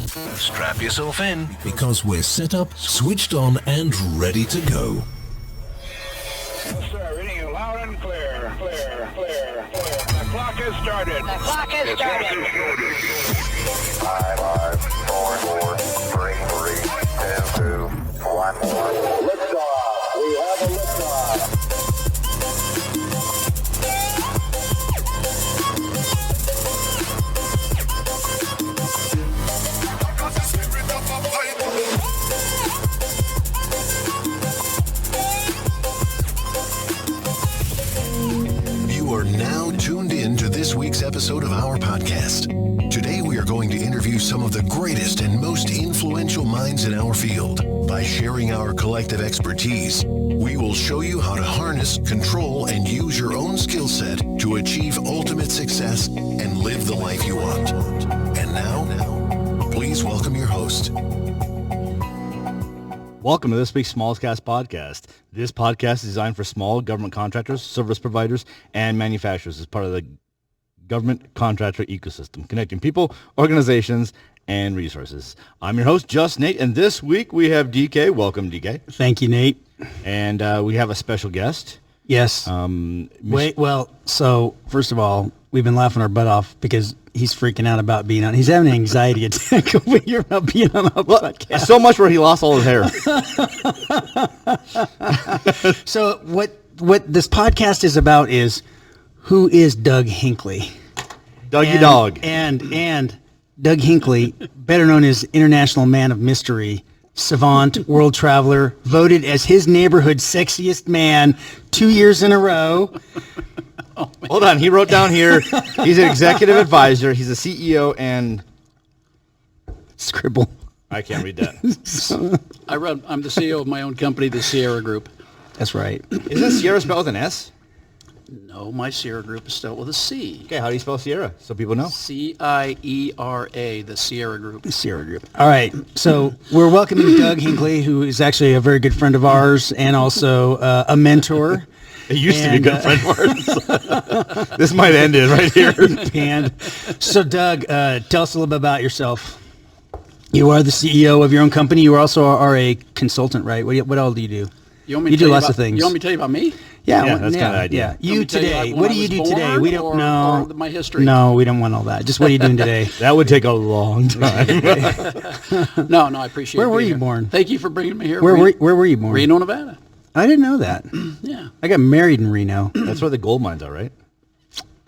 Strap yourself in, because we're set up, switched on, and ready to go. Yes, sir. Reading you loud and clear. Clear. The clock has started. The clock has started. 5, 4, 3, 2, 1 more. Liftoff. We have a liftoff. You are now tuned in to this week's episode of our podcast. Today we are going to interview some of the greatest and most influential minds in our field. By sharing our collective expertise, we will show you how to harness, control, and use your own skill set to achieve ultimate success and live the life you want. And now, please welcome your host. Welcome to this week's Smallest Cast podcast. This podcast is designed for small government contractors, service providers, and manufacturers as part of the government contractor ecosystem, connecting people, organizations, and resources. I'm your host, Just Nate, and this week we have DK. Welcome, DK. Thank you, Nate. And we have a special guest. Yes. So first of all, we've been laughing our butt off because he's freaking out about being on. He's having an anxiety attack over here about being on a podcast. So much where he lost all his hair. So what this podcast is about is, who is Doug Hinkley? Dougie Dog. And Doug Hinkley, better known as International Man of Mystery, savant, world traveler, voted as his neighborhood sexiest man 2 years in a row. Hold on, he wrote down here, he's an executive advisor, he's a CEO and... Scribble. I can't read that. I'm the CEO of my own company, the Ciera Group. That's right. Isn't Sierra spelled with an S? No, my Ciera Group is spelled with a C. Okay, how do you spell Sierra so people know? Ciera, the Ciera Group. The Ciera Group. All right, so we're welcoming Doug Hinkley, who is actually a very good friend of ours and also a mentor. It used to be a good friend of ours. This might end it right here. And so, Doug, tell us a little bit about yourself. You are the CEO of your own company. You also are a consultant, right? What all do you do? You do lots of things. You want me to tell you about me? Yeah, that's kind of the idea. Yeah. You today. What do you do today? We don't know. Or my history. No, we don't want all that. Just what are you doing today? That would take a long time. No, I appreciate it. Where were you born? Thank you for bringing me here. Where were you born? Reno, Nevada. I didn't know that. Yeah. I got married in Reno. That's where the gold mines are, right?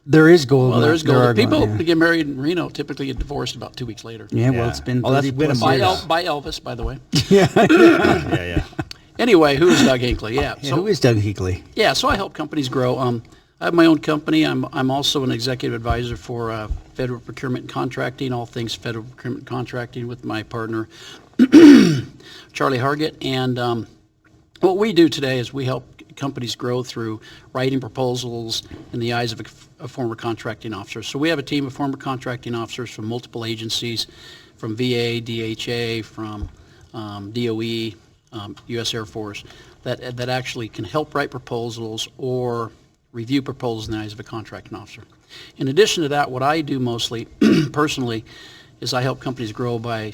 There is gold. Well, there is gold. People who who get married in Reno typically get divorced about 2 weeks later. Yeah, well, it's been 30 plus By years. Elvis, by the way. Yeah. Anyway, who is Doug Hinkley? Yeah. So who is Doug Hinkley? Yeah, so I help companies grow. I have my own company. I'm also an executive advisor for federal procurement and contracting, all things federal procurement and contracting with my partner, Charlie Hargett. And what we do today is we help companies grow through writing proposals in the eyes of a former contracting officer. So we have a team of former contracting officers from multiple agencies, from VA, DHA, from DOE, U.S. Air Force, that actually can help write proposals or review proposals in the eyes of a contracting officer. In addition to that, what I do mostly, personally, is I help companies grow by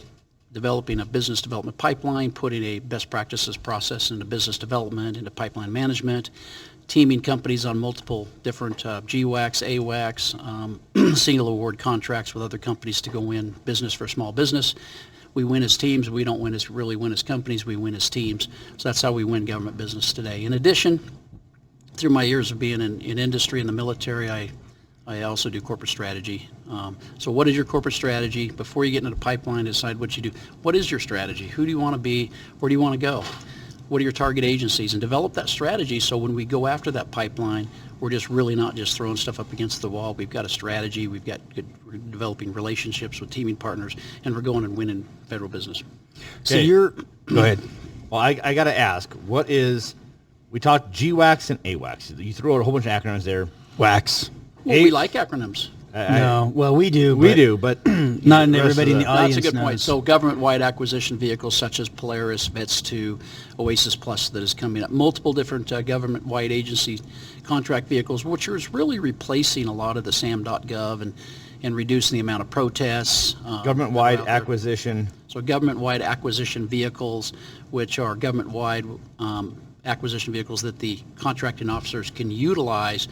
developing a business development pipeline, putting a best practices process into business development, into pipeline management, teaming companies on multiple different GWACs, AWACs, single award contracts with other companies to go win business for small business. We win as teams. We don't win as companies. We win as teams. So that's how we win government business today. In addition, through my years of being in industry and the military, I also do corporate strategy. So what is your corporate strategy? Before you get into the pipeline, decide what you do. What is your strategy? Who do you want to be? Where do you want to go? What are your target agencies? And develop that strategy so when we go after that pipeline, we're just really not just throwing stuff up against the wall. We've got a strategy. We're developing relationships with teaming partners, and we're going and winning federal business. So Okay. go ahead. Well, I got to ask, we talked GWACs and AWACs. You threw out a whole bunch of acronyms there. Wax. Well, we like acronyms. No, well, we do. But not everybody in the audience That's a good knows. point. So government-wide acquisition vehicles such as Polaris, VETS2, Oasis Plus that is coming up. Multiple different government-wide agency contract vehicles, which is really replacing a lot of the SAM.gov and reducing the amount of protests. Government-wide that are out there. acquisition. So government-wide acquisition vehicles, which are government-wide acquisition vehicles that the contracting officers can utilize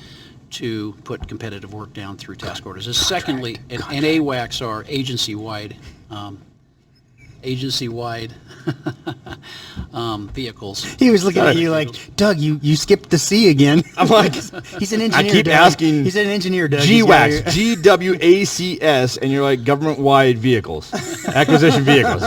to put competitive work down through task orders. Secondly, and AWACS are agency-wide vehicles. He was looking at you like, Doug, you skipped the C again. I'm like, he's an engineer. I keep Doug. asking. He's an engineer, Doug. He's got your- GWACS, GWACS, and you're like government-wide vehicles, acquisition vehicles.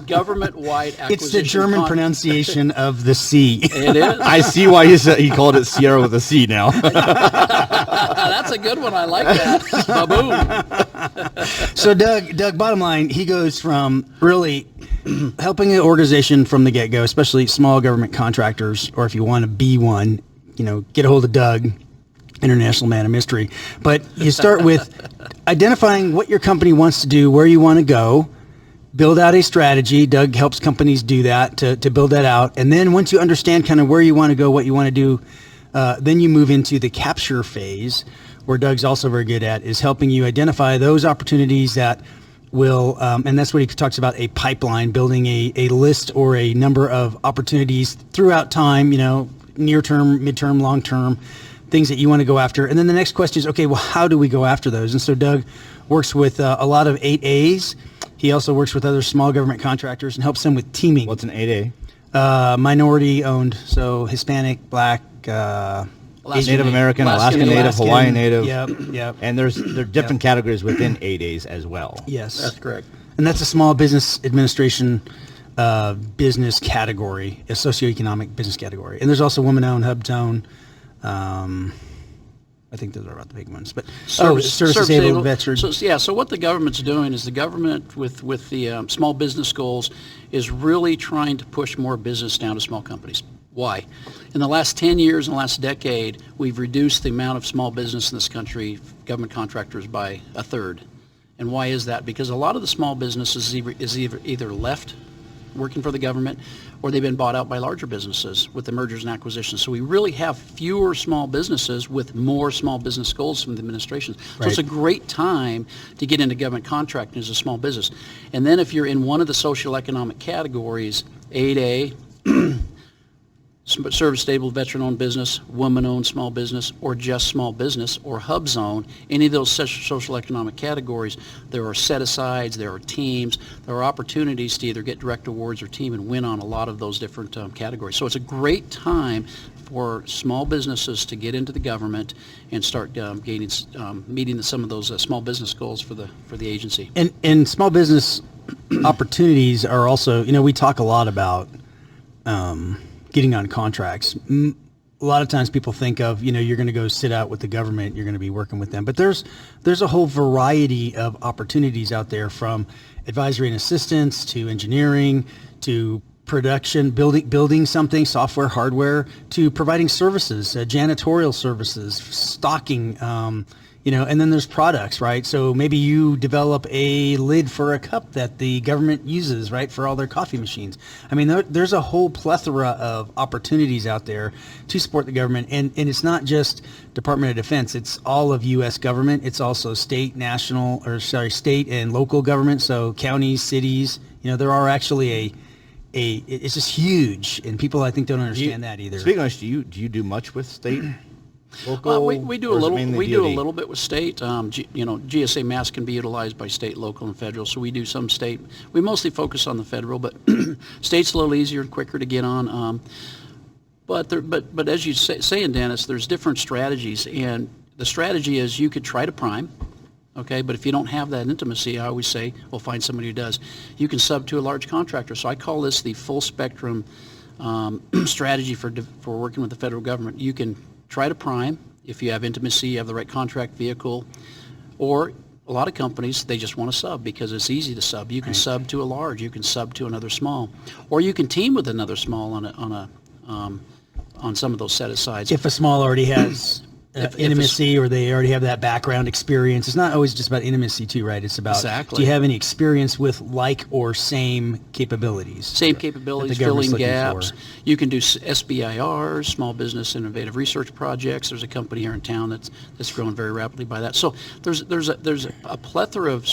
Government-wide acquisition. It's the German pronunciation of the C. It is. I see why he called it Sierra with a C now. That's a good one. I like that. Ba-boom. So Doug, bottom line, he goes from really helping an organization from the get-go, especially small government contractors, or if you want to be one, get a hold of Doug, international man of mystery. But you start with identifying what your company wants to do, where you want to go, build out a strategy. Doug helps companies do that, to build that out. And then once you understand kind of where you want to go, what you want to do, then you move into the capture phase, where Doug's also very good at, is helping you identify those opportunities that will, and that's what he talks about, a pipeline, building a list or a number of opportunities throughout time, near term, midterm, long term, things that you want to go after. And then the next question is, okay, well, how do we go after those? And so Doug works with a lot of 8As. He also works with other small government contractors and helps them with teaming. What's an 8A? Minority owned, so Hispanic, Black, Native American, Alaska Native, Hawaiian Native. Yep. And there are different categories within 8As as well. Yes. That's correct. And that's a small business administration business category, a socioeconomic business category. And there's also woman-owned, hub-owned. I think those are about the big ones. But service-disabled veterans. So what the government's doing is the government with the small business goals is really trying to push more business down to small companies. Why? In the last 10 years, in the last decade, we've reduced the amount of small business in this country, government contractors, by a third. And why is that? Because a lot of the small businesses is either left working for the government, or they've been bought out by larger businesses with the mergers and acquisitions. So we really have fewer small businesses with more small business goals from the administration. So it's a great time to get into government contracting as a small business. And then if you're in one of the social economic categories, 8A, service-stable veteran-owned business, woman-owned small business, or just small business, or hub zone, any of those social economic categories, there are set-asides, there are teams, there are opportunities to either get direct awards or team and win on a lot of those different categories. So it's a great time for small businesses to get into the government and start meeting some of those small business goals for the agency. And small business opportunities are also, we talk a lot about getting on contracts. A lot of times people think of, you're going to go sit out with the government, you're going to be working with them. But there's a whole variety of opportunities out there, from advisory and assistance to engineering to production, building something, software, hardware, to providing services, janitorial services, stocking, and then there's products, right? So maybe you develop a lid for a cup that the government uses, right, for all their coffee machines. I mean, there's a whole plethora of opportunities out there to support the government. And it's not just Department of Defense. It's all of U.S. government. It's also state and local government. So counties, cities, there are actually it's just huge. And people, I think, don't understand that either. Speaking of, do you do much with state? Local, we do a little. We do a little bit with state. GSA mass can be utilized by state, local, and federal. So we do some state. We mostly focus on the federal, but state's a little easier and quicker to get on. But as you saying, Dennis, there's different strategies, and the strategy is you could try to prime. Okay, but if you don't have that intimacy, I always say, well, find somebody who does. You can sub to a large contractor. So I call this the full spectrum strategy for working with the federal government. You can try to prime if you have intimacy, you have the right contract vehicle, or a lot of companies, they just want to sub because it's easy to sub. You can sub to a large, you can sub to another small, or you can team with another small on some of those set asides. If a small already has intimacy, or they already have that background experience. It's not always just about intimacy too, right? It's about, Exactly. do you have any experience with like or same capabilities? Same capabilities, that the government's filling looking gaps. for. You can do SBIRs, Small Business Innovative Research Projects. There's a company here in town that's growing very rapidly by that. So there's a plethora of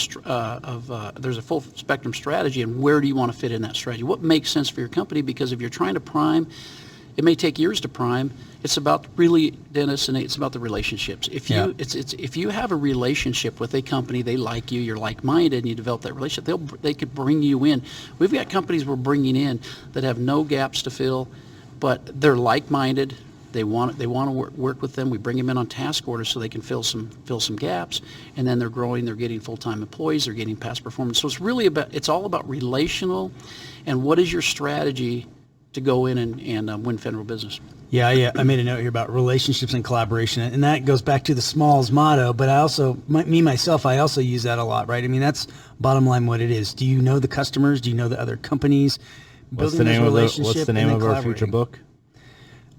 there's a full spectrum strategy, and where do you want to fit in that strategy? What makes sense for your company? Because if you're trying to prime, it may take years to prime. It's about really, Dennis, and it's about the relationships. If you if you have a relationship with a company, they like you, you're like-minded, and you develop that relationship, they could bring you in. We've got companies we're bringing in that have no gaps to fill, but they're like-minded. They want to work with them. We bring them in on task orders so they can fill some gaps, and then they're growing. They're getting full-time employees. They're getting past performance. So it's all about relational, and what is your strategy to go in and win federal business. Yeah. I made a note here about relationships and collaboration, and that goes back to the Smalls motto. But I also, I also use that a lot, right? I mean, that's bottom line what it is. Do you know the customers? Do you know the other companies? What's the name of our future book?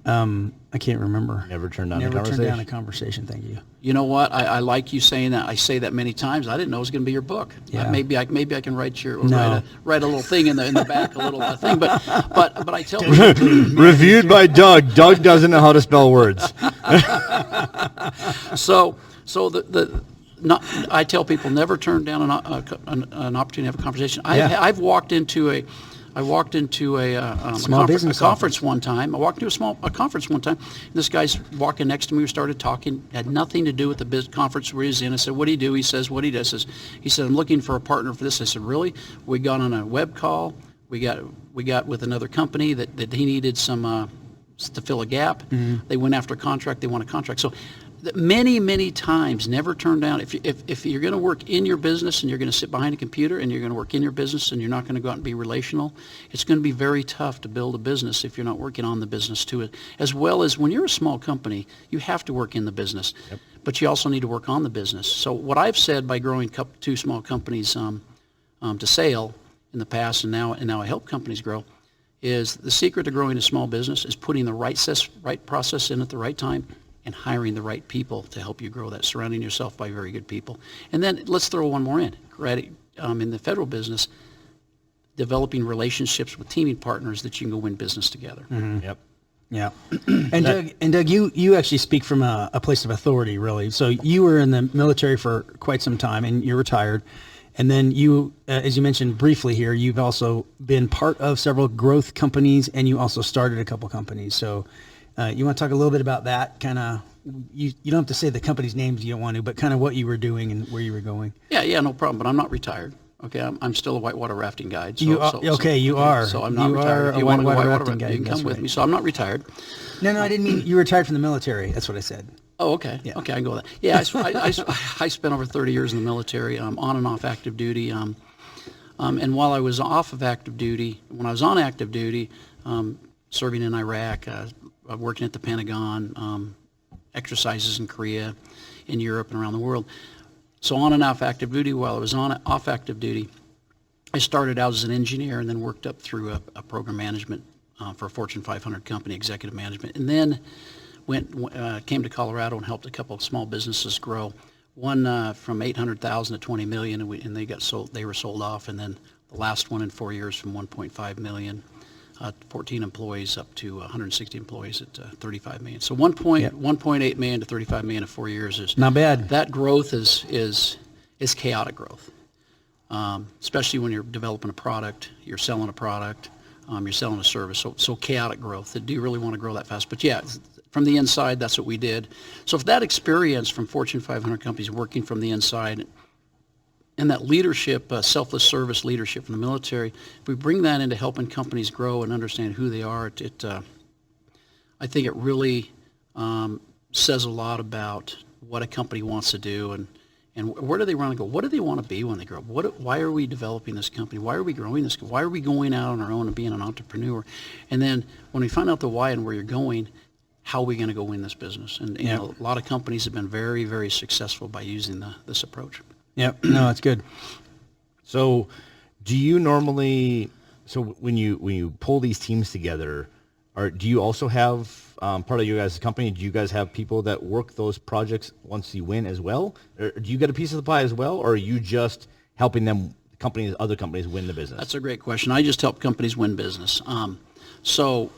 I can't remember. Never turn down a conversation. Thank you. You know what? I like you saying that. I say that many times. I didn't know it was going to be your book. Yeah. Maybe I can write No. write a little thing in the back, a little thing. But I tell people, Reviewed by Doug. Doug doesn't know how to spell words. I tell people never turn down an opportunity to have a conversation. I've walked into a conference one time. I walked into a conference one time. And this guy's walking next to me. We started talking. Had nothing to do with the conference where he's in. I said, "What do you do?" He says, "What he does." He said, "I'm looking for a partner for this." I said, "Really?" We got on a web call. We got with another company that he needed some to fill a gap. Mm-hmm. They went after a contract. They won a contract. So many times, never turn down. If you're going to work in your business and you're going to sit behind a computer and you're going to work in your business and you're not going to go out and be relational, it's going to be very tough to build a business if you're not working on the business to it. As well as when you're a small company, you have to work in the business, but you also need to work on the business. So what I've said by growing two small companies to sale in the past, and now I help companies grow, is the secret to growing a small business is putting the right process in at the right time, and hiring the right people to help you grow that, surrounding yourself by very good people. And then let's throw one more in. In the federal business, developing relationships with teaming partners that you can go win business together. Mm-hmm. Yep. Yeah. And Doug, you actually speak from a place of authority, really. So you were in the military for quite some time, and you're retired. And then you, as you mentioned briefly here, you've also been part of several growth companies, and you also started a couple companies. So you want to talk a little bit about that, kind of, you don't have to say the company's names, you don't want to, but kind of what you were doing and where you were going. Yeah, no problem. But I'm not retired. Okay, I'm still a whitewater rafting guide. So, you are. So I'm not retired. If you want to go whitewater rafting guide, you can come with me. So I'm not retired. No, I didn't mean you retired from the military. That's what I said. Oh, okay. Yeah. Okay, I can go with that. Yeah, I spent over 30 years in the military, on and off active duty. And while I was off of active duty, when I was on active duty, serving in Iraq, working at the Pentagon, exercises in Korea, in Europe, and around the world. So on and off active duty. While I was off active duty, I started out as an engineer and then worked up through a program management for a Fortune 500 company, executive management, and then came to Colorado and helped a couple of small businesses grow. One from 800,000 to 20 million, and they got sold. They were sold off, and then the last one in 4 years from 1.5 million. 14 employees up to 160 employees at 35 million. So 1.8 million to 35 million in 4 years is not bad. That growth is chaotic growth, especially when you're developing a product, you're selling a product, you're selling a service. So chaotic growth. Do you really want to grow that fast? But yeah, from the inside, that's what we did. So if that experience from Fortune 500 companies working from the inside, and that leadership, selfless service leadership from the military, if we bring that into helping companies grow and understand who they are, I think it really says a lot about what a company wants to do and where do they want to go? What do they want to be when they grow up? Why are we developing this company? Why are we growing this company? Why are we going out on our own and being an entrepreneur? And then when we find out the why and where you're going, how are we going to go win this business? And you know, a lot of companies have been very, very successful by using this approach. Yep. No, that's good. So do you normally, when you pull these teams together, do you also have part of your guys' company? Do you guys have people that work those projects once you win as well? Or do you get a piece of the pie as well, or are you just helping them, other companies win the business? That's a great question. I just help companies win business. So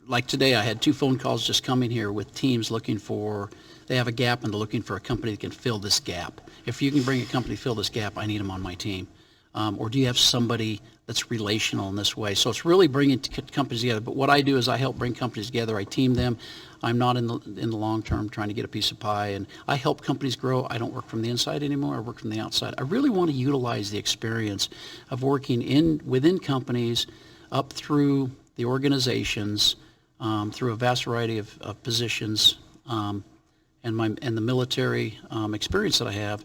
like today, I had 2 phone calls just coming here with teams they have a gap and they're looking for a company that can fill this gap. If you can bring a company to fill this gap, I need them on my team. Or do you have somebody that's relational in this way? So it's really bringing companies together. But what I do is I help bring companies together. I team them. I'm not in the long term trying to get a piece of pie. And I help companies grow. I don't work from the inside anymore. I work from the outside. I really want to utilize the experience of working within companies up through the organizations, through a vast variety of positions, and the military experience that I have,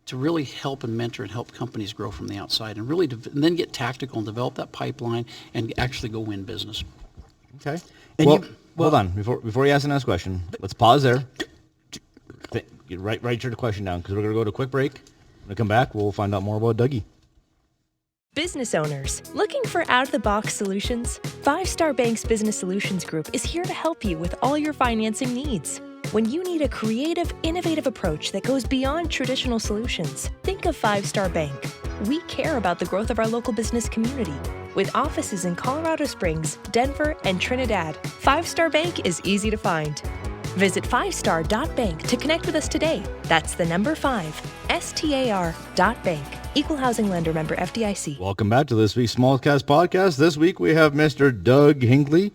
to really help and mentor and help companies grow from the outside, and really and then get tactical and develop that pipeline and actually go win business. Okay. And hold on. Before you ask the next question, let's pause there. Write your question down, because we're going to go to a quick break. When we come back, we'll find out more about Dougie. Business owners looking for out-of-the-box solutions? 5 Star Bank's Business Solutions Group is here to help you with all your financing needs. When you need a creative, innovative approach that goes beyond traditional solutions, think of 5 Star Bank. We care about the growth of our local business community. With offices in Colorado Springs, Denver, and Trinidad, 5 Star Bank is easy to find. Visit 5star.bank to connect with us today. That's the number 5, STAR.bank. Equal housing lender, member FDIC. Welcome back to this week's Smallcast podcast. This week we have Mr. Doug Hinkley,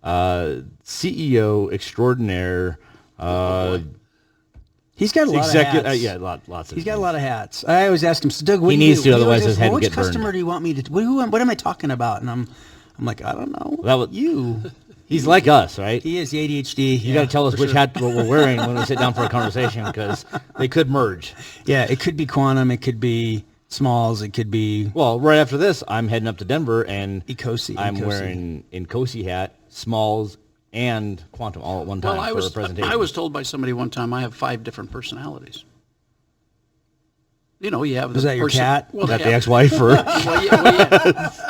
CEO extraordinaire. He's got a lot of hats. Lots of. He's got a lot of hats. I always ask him, so Doug, what he do needs you, to, otherwise his head would get burned. Which customer do you want me to? What am I talking about? And I'm like, I don't know. You. He's like us, right? He is the ADHD. You got to tell us which hat we're wearing when we sit down for a conversation, because they could merge. Yeah, it could be quantum. It could be smalls. It could be. Well, right after this, I'm heading up to Denver, and I'm Incosi. wearing Incosi hat, smalls, and quantum all at one time for a presentation. I was told by somebody one time I have 5 different personalities. You know, you have. Was that your cat? Well, that the ex-wife, or?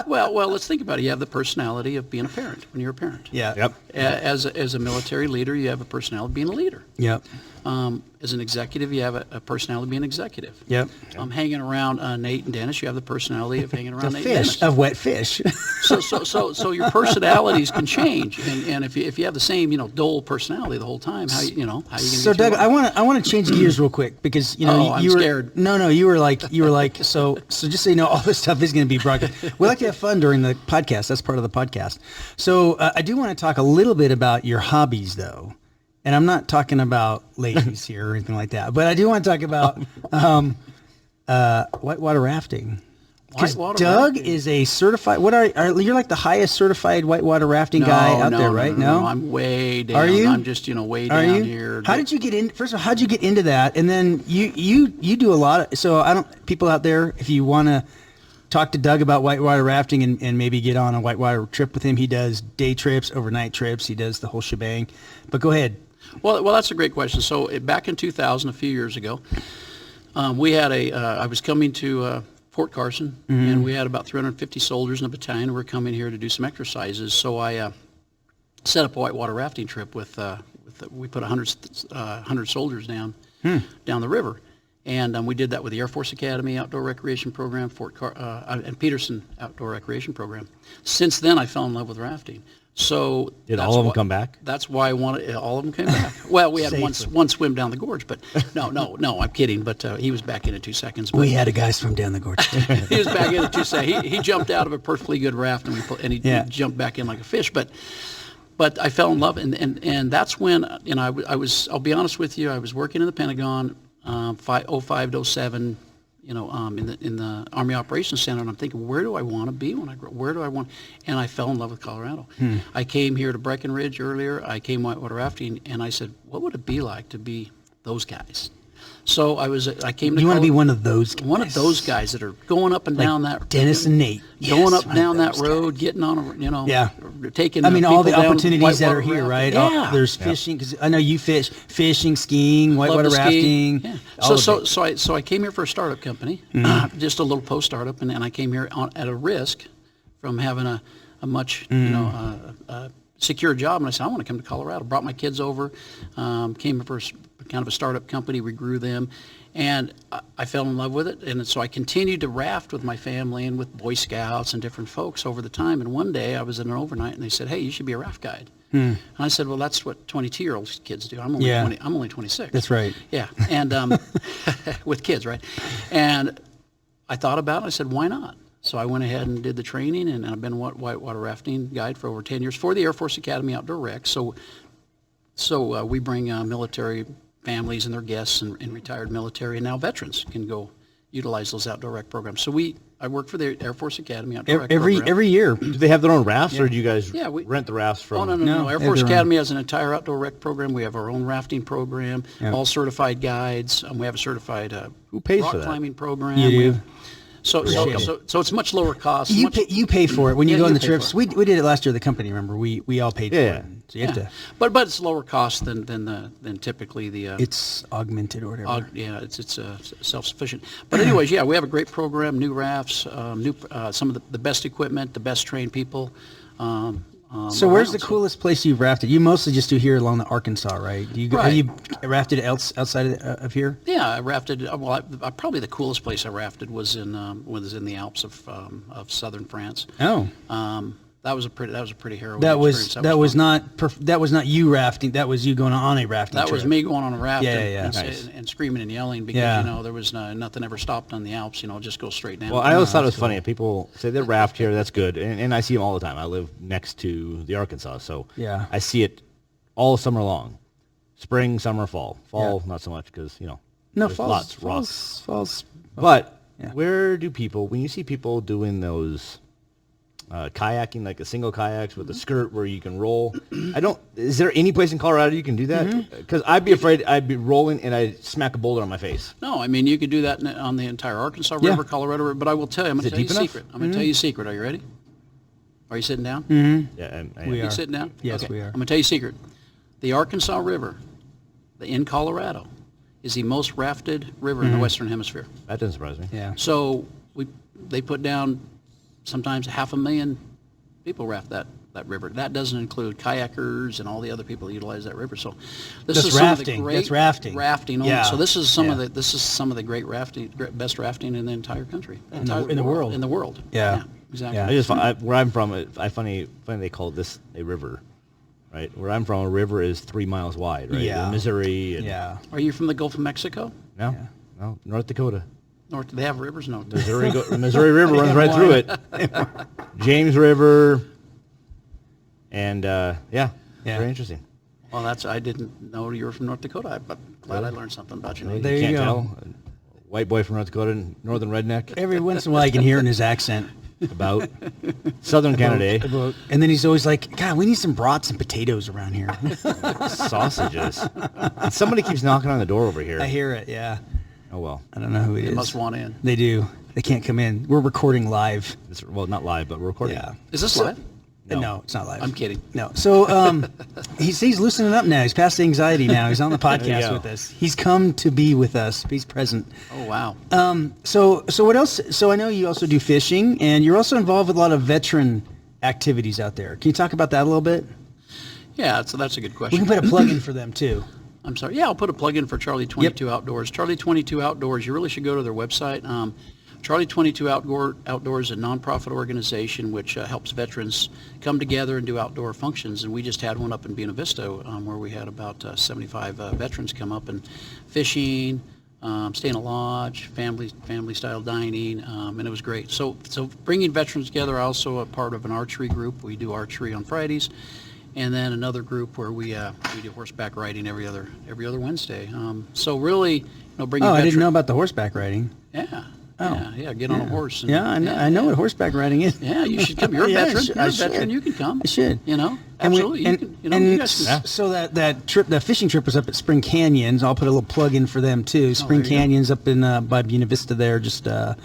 Well, let's think about it. You have the personality of being a parent when you're a parent. Yeah. Yep. As a military leader, you have a personality of being a leader. Yep. As an executive, you have a personality of being an executive. Yep. Hanging around Nate and Dennis, you have the personality of hanging around Nate and Dennis. Of wet fish. So your personalities can change, and if you have the same dull personality the whole time, how you going to? So Doug, I want to change gears real quick, because I'm scared. You were like so just so you know, all this stuff is going to be broadcast. We like to have fun during the podcast. That's part of the podcast. So I do want to talk a little bit about your hobbies, though. And I'm not talking about ladies here or anything like that, but I do want to talk about whitewater rafting. Because Doug is a certified. You're like the highest certified whitewater rafting guy out there, right? No, I'm way down. Are you? I'm just way down here. How did you get in? First of all, how did you get into that? And then you do a lot of. So people out there, if you want to talk to Doug about whitewater rafting and maybe get on a whitewater trip with him, he does day trips, overnight trips. He does the whole shebang. But go ahead. Well, that's a great question. So back in 2000, a few years ago, we had I was coming to Fort Carson, and we had about 350 soldiers in a battalion who were coming here to do some exercises. So I set up a whitewater rafting trip with we put 100 soldiers down the river. And we did that with the Air Force Academy Outdoor Recreation Program, and Peterson Outdoor Recreation Program. Since then, I fell in love with rafting. So did all of them come back? That's why I wanted. All of them came back. Well, we had one swim down the gorge, but no, I'm kidding. But he was back in 2 seconds. But we had a guy swim down the gorge. He was back in 2 seconds. He jumped out of a perfectly good raft, and he jumped back in like a fish. But I fell in love, and that's when I was. I'll be honest with you. I was working in the Pentagon, 05 to 07. In the Army Operations Center, and I'm thinking, where do I want to be when I grow? Where do I want? And I fell in love with Colorado. I came here to Breckenridge earlier. I came whitewater rafting, and I said, what would it be like to be those guys? So I came to. You want to be one of those guys? One of those guys that are going up and down that. Dennis and Nate. Going up and down that road, getting on taking. All the opportunities that are here, rafting. right? Yeah. There's fishing, because I know you fish, fishing, skiing, whitewater rafting. Yeah. So I came here for a startup company, just a little post startup, and I came here at a risk from having a much secure job, and I said, I want to come to Colorado. Brought my kids over, came for kind of a startup company. We grew them, and I fell in love with it. And so I continued to raft with my family and with Boy Scouts and different folks over the time. And one day I was in an overnight, and they said, hey, you should be a raft guide. And I said, well, that's what 22-year-old kids do. I'm only 20, I'm only 26. That's right. Yeah, and with kids, right? And I thought about it. I said, why not? So I went ahead and did the training, and I've been a whitewater rafting guide for over 10 years for the Air Force Academy Outdoor Rec. So we bring military families and their guests and retired military, and now veterans can go utilize those outdoor rec programs. So I work for the Air Force Academy Outdoor Rec program. Every year. Do they have their own rafts, or do you guys we rent the rafts from? Oh, no. Air Force Academy has an entire outdoor rec program. We have our own rafting program, all certified guides. We have a certified Who pays rock for that? climbing program. You do. So it's much lower cost. You pay for it when you go on the pay trips. for We did it last year. The company, remember, we all paid for it. So you have to. But it's lower cost than typically the. It's augmented or whatever. It's self-sufficient. But anyways, we have a great program. New rafts, some of the best equipment, the best trained people. So where's the coolest place you've rafted? You mostly just do here along the Arkansas, right? Have you rafted outside of here? Yeah, I rafted. Well, probably the coolest place I rafted was in the Alps of southern France. Oh, that was a pretty harrowing that experience. was not you rafting. That was you going on a rafting. That was trip. me going on a raft and screaming and yelling because there was nothing ever stopped on the Alps. Just go straight down. Well, I always thought it was funny. People say they raft here, that's good, and I see them all the time. I live next to the Arkansas, so I see it all summer long, spring, summer, fall. Fall not so much because there's lots of rocks. Falls. But where do people, when you see people doing those kayaking, like a single kayaks with a skirt where you can roll, is there any place in Colorado you can do that? Because I'd be afraid I'd be rolling and I'd smack a boulder on my face. No, I mean, you could do that on the entire Arkansas River, Colorado River, but I will tell you, I'm going to tell you a secret. I'm going to tell you a secret. Are you ready? Are you sitting down? Yeah, We You are. sitting down? Yes, Okay. we are. I'm going to tell you a secret. The Arkansas River in Colorado is the most rafted river in the Western Hemisphere. That doesn't surprise me. Yeah. So they put down sometimes 500,000 people raft that river. That doesn't include kayakers and all the other people that utilize that river. So this That's is some rafting. of the great That's rafting. Rafting. Yeah. So this is some of the great rafting, best rafting in the entire country, In the world. In the world. Yeah. Exactly. Yeah. Where I'm from, funny they call this a river, right? Where I'm from, a river is 3 miles wide, right? Yeah. In Missouri. And, Are you from the Gulf of Mexico? No, North Dakota. They have rivers? No. The Missouri River runs right through it. James River. And, very interesting. Well, I didn't know you were from North Dakota, but glad I learned something about you. There you can't go. tell. White boy from North Dakota, northern redneck. Every once in a while, you can hear it in his accent. About Southern Canada, And then he's always like, God, we need some brats and potatoes around here. sausages. And somebody keeps knocking on the door over here. I hear it, yeah. Oh, well. I don't know who it They is. must want in. They do. They can't come in. We're recording live. Well, not live, but we're recording. Yeah. Is this live? No, it's not live. I'm kidding. No. So he's loosening up now. He's past the anxiety now. He's on the There you podcast go. with us. He's come to be with us. He's present. Oh, wow. So what else? So I know you also do fishing, and you're also involved with a lot of veteran activities out there. Can you talk about that a little bit? Yeah, so that's a good We question. can put a plug in for them too. I'm sorry. Yeah, I'll put a plug in for Charlie 22 Outdoors. Charlie 22 Outdoors, you really should go to their website. Charlie 22 Outdoors is a nonprofit organization which helps veterans come together and do outdoor functions. And we just had one up in Buena Vista where we had about 75 veterans come up and fishing, stay in a lodge, family-style dining, and it was great. So bringing veterans together, also a part of an archery group. We do archery on Fridays. And then another group where we do horseback riding every other Wednesday. So really, bringing. Oh, I didn't know about the horseback riding. Yeah. Oh. Yeah. Get on a horse. And, Yeah, I know what horseback riding is. Yeah, you should come. You're a Yeah, veteran. I You're a should. veteran. You can come. I should. Absolutely. You guys can. So that trip, that fishing trip was up at Spring Canyons. I'll put a little plug in for them too. Spring there you go. Canyons up in by Buena Vista there, just up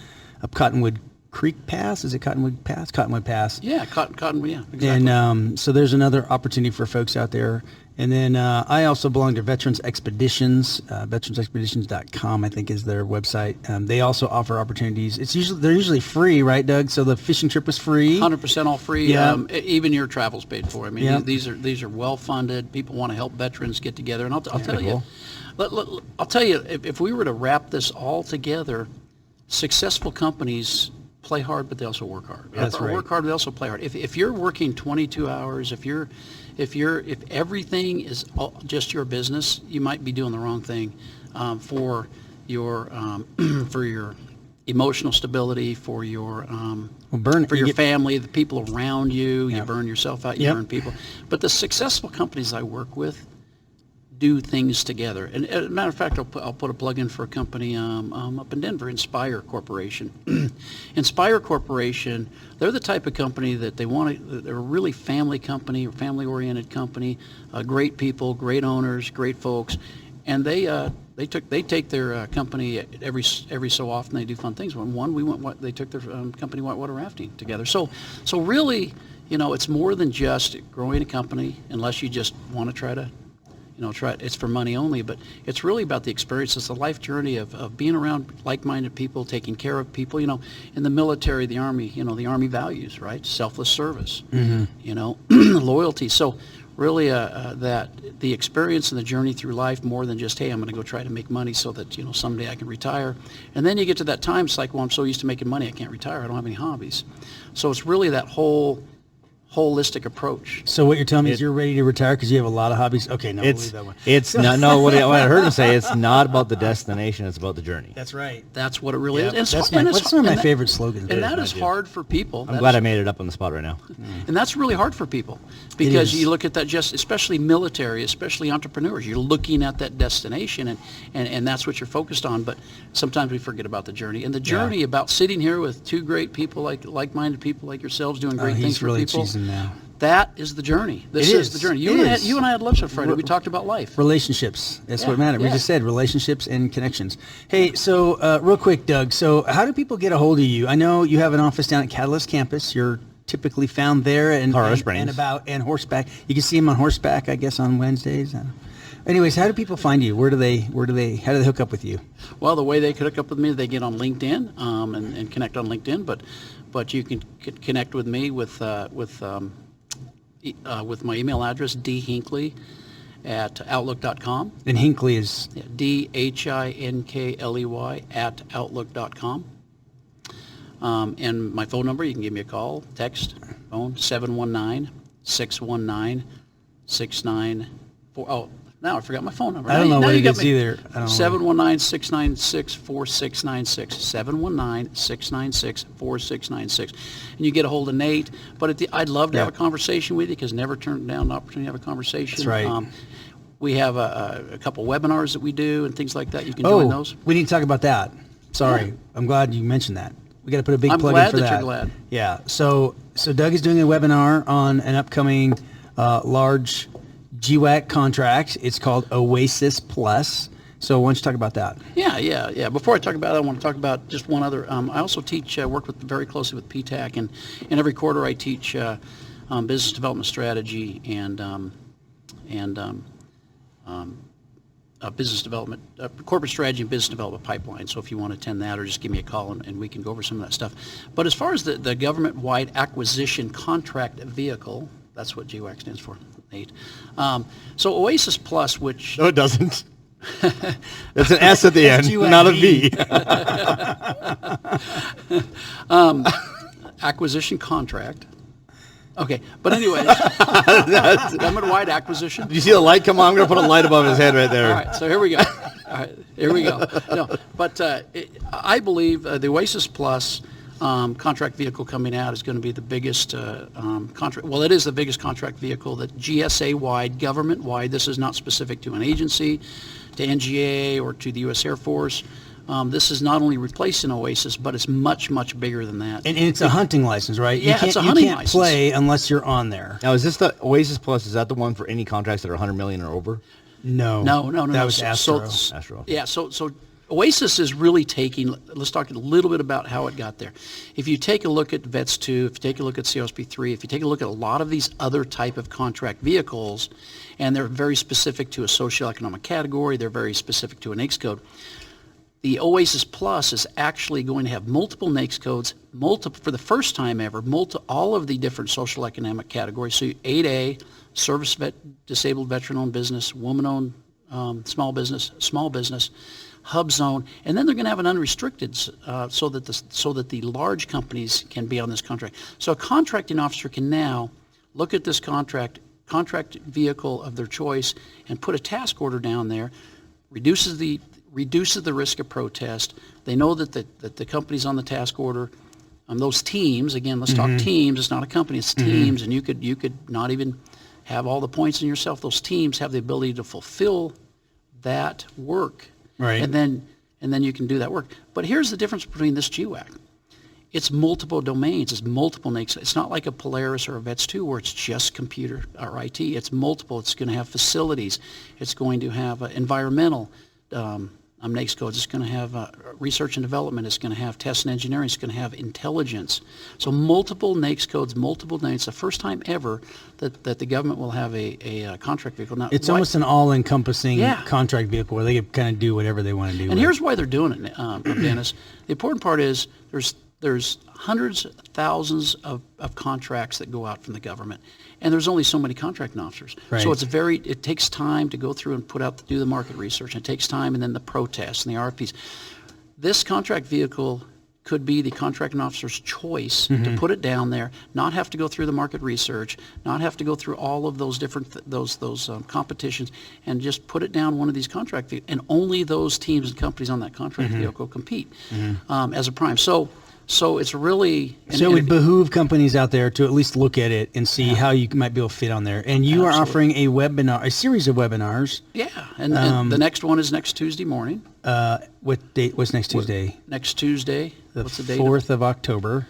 Cottonwood Creek Pass. Is it Cottonwood Pass? Cottonwood Pass. Yeah, Cottonwood, yeah, exactly. And so there's another opportunity for folks out there. And then I also belong to Veterans Expeditions. Veteransexpeditions.com, I think, is their website. They also offer opportunities. They're usually free, right, Doug? So the fishing trip was free. 100% all free. Yeah. Even your travel's paid for. I mean, Yeah. these are well funded. People want to help veterans get together, and I'll tell you, cool. I'll tell you, if we were to wrap this all together, successful companies play hard, but they also work hard. That's right. Work hard, but they also play hard. If you're working 22 hours, if everything is just your business, you might be doing the wrong thing for your emotional stability, for your family, the people around you. You burn yourself out. You burn people. But the successful companies I work with do things together. And as a matter of fact, I'll put a plug in for a company up in Denver, Inspire Corporation. Inspire Corporation, they're the type of company that they're a really family company, a family-oriented company, great people, great owners, great folks, and they take their company every so often. They do fun things. They took their company whitewater rafting together. So really, it's more than just growing a company, unless you just want to try to. It's for money only, but it's really about the experience. It's the life journey of being around like-minded people, taking care of people. In the military, the Army, the Army values, right? Selfless service, loyalty. So really that the experience and the journey through life, more than just, hey, I'm going to go try to make money so that, someday I can retire. And then you get to that time, it's like, well, I'm so used to making money, I can't retire. I don't have any hobbies. So it's really that whole holistic approach. So what you're telling me is you're ready to retire because you have a lot of hobbies? Okay, no, we'll leave that one. It's not, no, what I heard him say, it's not about the destination, it's about the journey. That's right. That's what it really is. That's one of my favorite slogans. And that is hard for people. I'm glad I made it up on the spot right now. And that's really hard for people because you look at that, especially military, especially entrepreneurs, you're looking at that destination and that's what you're focused on, but sometimes we forget about the journey. And the journey about sitting here with two great people, like-minded people like yourselves, doing great things for people. Now. That is the journey. This is the journey. You and I had lunch on Friday. We talked about life. Relationships. That's what mattered. We just said relationships and connections. Hey, so real quick, Doug. So how do people get a hold of you? I know you have an office down at Catalyst Campus. You're typically found there and horseback. You can see him on horseback, I guess, on Wednesdays. Anyways, how do people find you? How do they hook up with you? Well, the way they could hook up with me, they get on LinkedIn and connect on LinkedIn. But you can connect with me with my email address, dhinkley at outlook.com. And Hinkley is? DHINKLEY at outlook.com. And my phone number, you can give me a call, text, phone, 719-619-694. Oh, now I forgot my phone number. I don't know what it is either. 719-696-4696. 719-696-4696. And you get a hold of Nate. But I'd love to have a conversation with you because never turned down an opportunity to have a conversation. That's right. We have a couple webinars that we do and things like that. You can join those. We need to talk about that. Sorry. I'm glad you mentioned that. We got to put a big plug in for that. I'm glad that you're glad. Yeah. So Doug is doing a webinar on an upcoming large GWAC contract. It's called Oasis Plus. So why don't you talk about that? Yeah. Before I talk about it, I want to talk about just one other. I also teach, work very closely with PTAC, and every quarter I teach business development strategy and business development, corporate strategy and business development pipeline. So if you want to attend that, or just give me a call and we can go over some of that stuff. But as far as the government-wide acquisition contract vehicle, that's what GWAC stands for, Nate. So Oasis Plus, which... No, it doesn't. It's an S at the end, not a V. Acquisition contract. Okay, but anyway, government-wide acquisition. Do you see the light come on? I'm going to put a light above his head right there. All right, so here we go. No, but I believe the Oasis Plus contract vehicle coming out is going to be the biggest contract. Well, it is the biggest contract vehicle that GSA-wide, government-wide. This is not specific to an agency, to NGA, or to the U.S. Air Force. This is not only replacing Oasis, but it's much, much bigger than that. And it's a hunting license, right? Yeah, it's a hunting license. You can't play unless you're on there. Now, is this the Oasis Plus? Is that the one for any contracts that are $100 million or over? No. That was Astro. Astro. Yeah, so Oasis is really taking, let's talk a little bit about how it got there. If you take a look at VETS 2, if you take a look at COSP 3, if you take a look at a lot of these other type of contract vehicles, and they're very specific to a socioeconomic category, they're very specific to a NAICS code, the Oasis Plus is actually going to have multiple NAICS codes, for the first time ever, all of the different social economic categories. So 8A, service disabled veteran-owned business, woman-owned small business, hub zone, and then they're going to have an unrestricted so that the large companies can be on this contract. So a contracting officer can now look at this contract vehicle of their choice and put a task order down there, reduces the risk of protest. They know that the company's on the task order. Those teams, again, let's talk teams. It's not a company, it's teams, and you could not even have all the points in yourself. Those teams have the ability to fulfill that work. Right. And then you can do that work. But here's the difference between this GWAC. It's multiple domains. It's multiple NAICS. It's not like a Polaris or a VETS 2 where it's just computer or IT. It's multiple. It's going to have facilities. It's going to have environmental NAICS codes. It's going to have research and development. It's going to have test and engineering. It's going to have intelligence. So multiple NAICS codes, multiple NAICS. The first time ever that the government will have a contract vehicle. Now, It's almost an all-encompassing contract vehicle where they can kind of do whatever they want to do. And here's why they're doing it, Dennis. The important part is there's hundreds of thousands of contracts that go out from the government, and there's only so many contracting officers. Right. So it takes time to go through and do the market research. It takes time, and then the protests and the RFPs. This contract vehicle could be the contracting officer's choice to put it down there, not have to go through the market research, not have to go through all of those different competitions, and just put it down one of these contract vehicles, and only those teams and companies on that contract vehicle compete as a prime. So it's really... So it would behoove companies out there to at least look at it and see how you might be able to fit on there. And you are offering a series of webinars. Yeah, and the next one is next Tuesday morning. What date? What's next Tuesday? Next Tuesday. What's the date? 4th of October.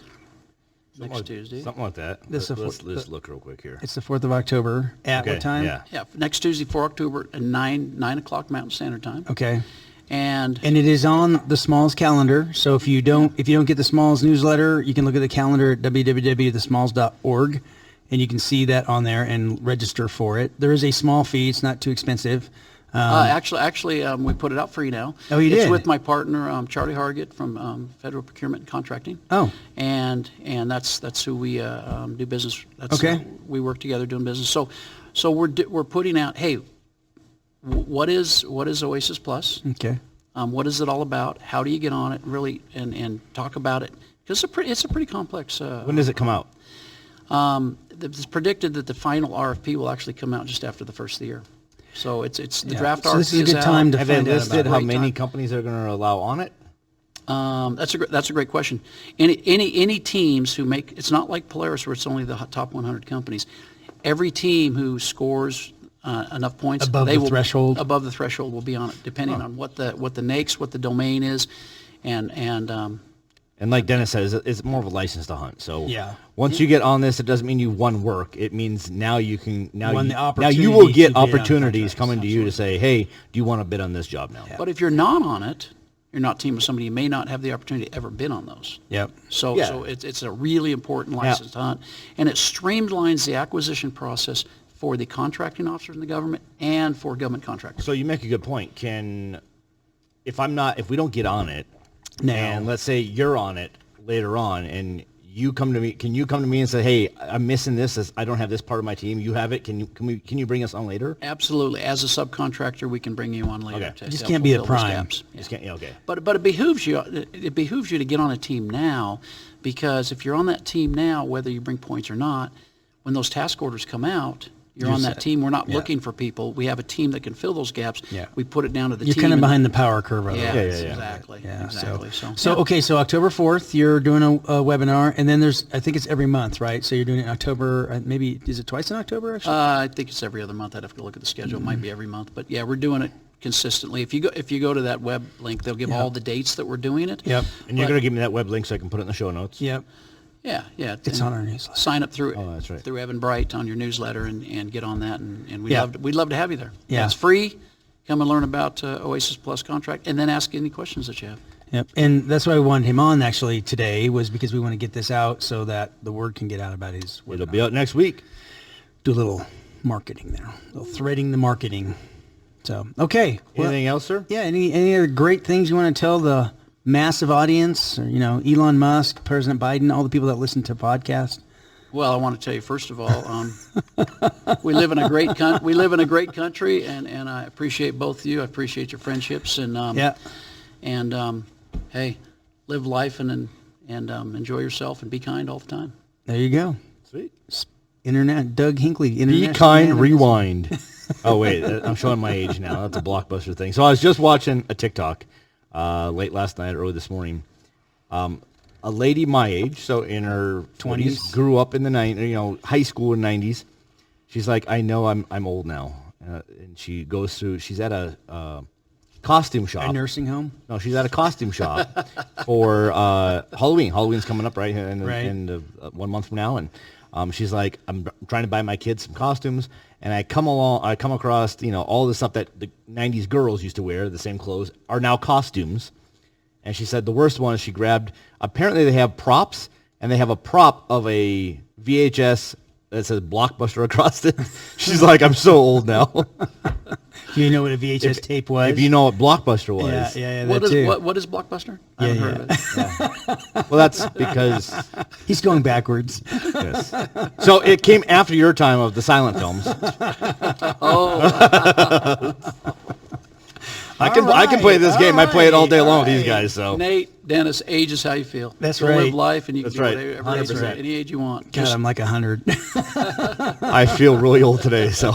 Next Tuesday. Something like that. Let's look real quick here. It's the 4th of October. At what time? Yeah. Next Tuesday, 4 October, at 9 o'clock Mountain Standard Time. Okay. And it is on the Smalls calendar. So if you don't get the Smalls newsletter, you can look at the calendar at www.thesmalls.org, and you can see that on there and register for it. There is a small fee; it's not too expensive. Actually, we put it out free now. Oh, you did? It's with my partner, Charlie Hargett from Federal Procurement and Contracting. Oh, and that's who we do business. Okay. We work together doing business. So we're putting out, hey, what is Oasis Plus? Okay. What is it all about? How do you get on it? Really, and talk about it, because it's a pretty complex. When does it come out? It's predicted that the final RFP will actually come out just after the first of the year. So it's the draft RFP. So this is a good time to Have they find out listed about how it. many companies are going to allow on it? That's a great question. Any teams who make, it's not like Polaris where it's only the top 100 companies. Every team who scores enough points above the threshold will be on it, depending on what the NAICS, what the domain is, and like Dennis says, it's more of a license to hunt. So yeah. Once you get on this, it doesn't mean you won work. It means now you can now you will get opportunities coming to you to say, hey, do you want to bid on this job now? Yeah. But if you're not on it, you're not teaming with somebody, you may not have the opportunity to ever bid on those. Yep. So it's a really important license to hunt, and it streamlines the acquisition process for the contracting officers in the government and for government contractors. So you make a good point. If we don't get on it, and let's say you're on it later on, and you come to me, can you come to me and say, hey, I'm missing this, I don't have this part of my team, you have it, can you bring us on later? Absolutely. As a subcontractor, we can bring you on later. Okay. To Just help can't be a fulfill those prime. gaps. Yeah. Just can't, okay. But it behooves you to get on a team now, because if you're on that team now, whether you bring points or not, when those task orders come out, you're on that team. We're not looking for people. We have a team that can fill those gaps. Yeah. We put it down to the You're team. kind of behind the power curve. Exactly. Yeah. Exactly. So October 4th, you're doing a webinar, and then I think it's every month, right? So you're doing it in October, maybe, is it twice in October, actually? I think it's every other month. I'd have to look at the schedule. It might be every month. But yeah, we're doing it consistently. If you go to that web link, they'll give all the dates that we're doing it. Yep. And you're going to give me that web link so I can put it in the show notes? Yep. Yeah. It's on our newsletter. Sign up through that's right. through Eventbrite on your newsletter and get on that, and we'd love to have you there. Yeah. It's free. come and learn about Oasis Plus contract, and then ask any questions that you have. Yep. And that's why I wanted him on actually today, was because we want to get this out so that the word can get out about his webinar. It'll be out next week. Do a little marketing there, a little threading the marketing. So, okay. Anything else, sir? Yeah. Any other great things you want to tell the massive audience, or, Elon Musk, President Biden, all the people that listen to podcasts? Well, I want to tell you, first of all, we live in a great country, and I appreciate both of you. I appreciate your friendships, and hey, live life and enjoy yourself and be kind all the time. There you go. Sweet. Internet, Doug Hinkley. Be kind, rewind. Oh, wait, I'm showing my age now. That's a Blockbuster thing. So I was just watching a TikTok late last night, early this morning. A lady my age, so in her 20s, grew up in the high school in the 90s. She's like, I know I'm old now. And she goes through, she's at a costume shop. A nursing home? No, she's at a costume shop for Halloween. Halloween's coming up right in 1 month from now. And she's like, I'm trying to buy my kids some costumes. And I come across, all the stuff that the 90s girls used to wear, the same clothes, are now costumes. And she said the worst one is she grabbed, apparently they have props, and they have a prop of a VHS that says Blockbuster across it. She's like, I'm so old now. Do you know what a VHS tape was? If you know what Blockbuster was. Yeah, what is Blockbuster? I haven't heard of it. Yeah. Well, that's because... He's going backwards. Yes. So it came after your time of the silent films. Oh. I can play this game. I play it all day long with these guys. So Nate, Dennis, age is how you feel. That's Go right. Live life, and you That's can right. get whatever age, any age you want. God, I'm like 100. I feel really old today. So,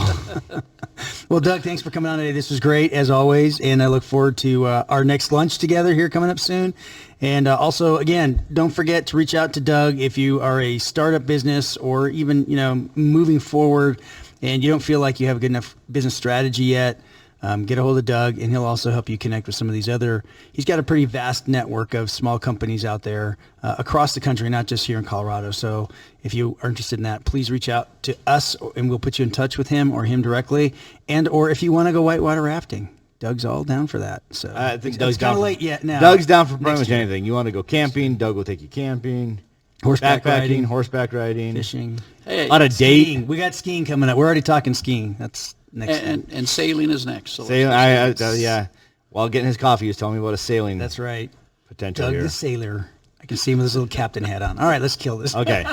well, Doug, thanks for coming on today. This was great as always, and I look forward to our next lunch together here coming up soon. And also, again, don't forget to reach out to Doug if you are a startup business or even moving forward, and you don't feel like you have a good enough business strategy yet. Get a hold of Doug, and he'll also help you connect with some of these other. He's got a pretty vast network of small companies out there across the country, not just here in Colorado. So if you are interested in that, please reach out to us, and we'll put you in touch with him or him directly. Or if you want to go whitewater rafting, Doug's all down for that. So I think Doug's kind of late yet now. Doug's down for pretty much anything. You want to go camping, Doug will take you camping. Horseback riding, horseback riding, fishing, on a date. Skiing. We got skiing coming up. We're already talking skiing. That's next. And sailing is next. So sailing, yeah. While getting his coffee, he was telling me about a sailing. That's right. Potential Doug here. the sailor. I can see him with his little captain hat on. All right, let's kill this. Okay.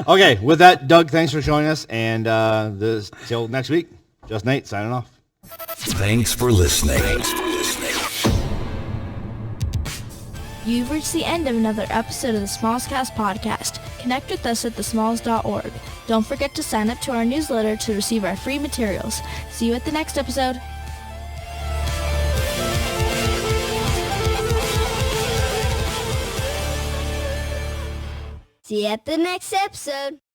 Okay. With that, Doug, thanks for joining us, and till next week. Just Nate signing off. Thanks for listening. You've reached the end of another episode of the Smallscast podcast. Connect with us at thesmalls.org. Don't forget to sign up to our newsletter to receive our free materials. See you at the next episode. See you at the next episode.